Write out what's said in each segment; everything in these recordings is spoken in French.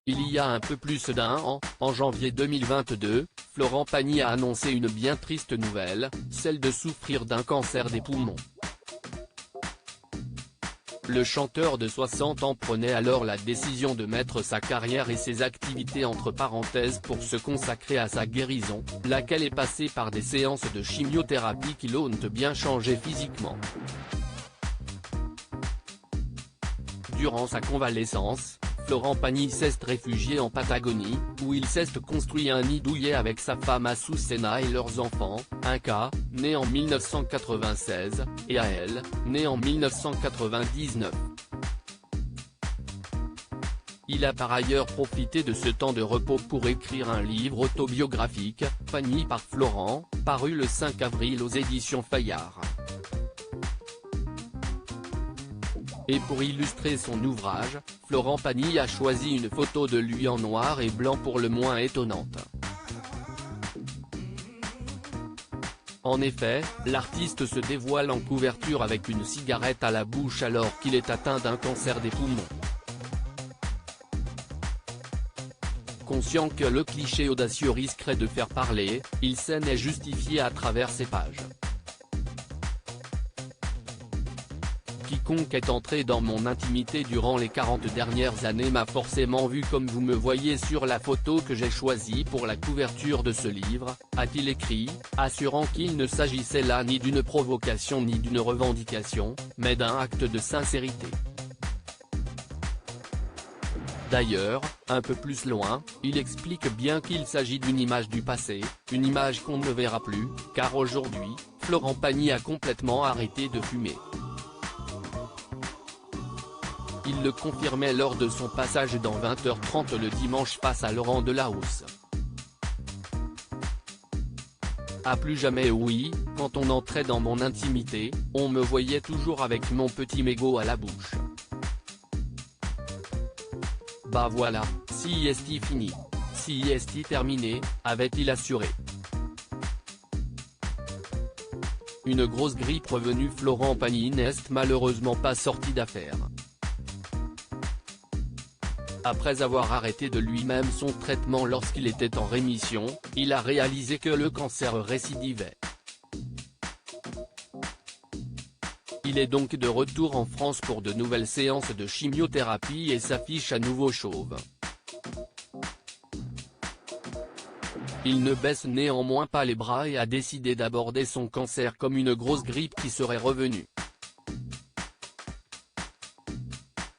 Il y a un peu plus d'un an, en janvier 2022, Florent Pagny a annoncé une bien triste nouvelle, celle de souffrir d'un cancer des poumons. Le chanteur de 60 ans prenait alors la décision de mettre sa carrière et ses activités entre parenthèses pour se consacrer à sa guérison, laquelle est passée par des séances de chimiothérapie qui l'ont bien changé physiquement. Durant sa convalescence, Florent Pagny s'est réfugié en Patagonie, où il s'est construit un nid douillet avec sa femme Azucena et leurs enfants, Inca, né en 1996, et Ael, né en 1999. Il a par ailleurs profité de ce temps de repos pour écrire un livre autobiographique, Pagny par Florent, paru le 5 avril aux éditions Fayard. Et pour illustrer son ouvrage, Florent Pagny a choisi une photo de lui en noir et blanc pour le moins étonnante. En effet, l'artiste se dévoile en couverture avec une cigarette à la bouche alors qu'il est atteint d'un cancer des poumons. Conscient que le cliché audacieux risquerait de faire parler, il s'en est justifié à travers ses pages. Quiconque est entré dans mon intimité durant les 40 dernières années m'a forcément vu comme vous me voyez sur la photo que j'ai choisie pour la couverture de ce livre, a-t-il écrit, assurant qu'il ne s'agissait là ni d'une provocation ni d'une revendication, mais d'un acte de sincérité. D'ailleurs, un peu plus loin, il explique bien qu'il s'agit d'une image du passé, une image qu'on ne verra plus, car aujourd'hui, Florent Pagny a complètement arrêté de fumer. Il le confirmait lors de son passage dans 20h30 le dimanche face à Laurent Delahousse. À plus jamais oui, quand on entrait dans mon intimité, on me voyait toujours avec mon petit mégot à la bouche. Bah voilà, si est fini. Si est terminé, avait-il assuré. Une grosse grippe revenue Florent Pagny n'est malheureusement pas sorti d'affaire. Après avoir arrêté de lui-même son traitement lorsqu'il était en rémission, il a réalisé que le cancer récidivait. Il est donc de retour en France pour de nouvelles séances de chimiothérapie et s'affiche à nouveau chauve. Il ne baisse néanmoins pas les bras et a décidé d'aborder son cancer comme une grosse grippe qui serait revenue.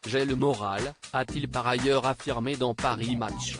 J'ai le moral, a-t-il par ailleurs affirmé dans Paris Match.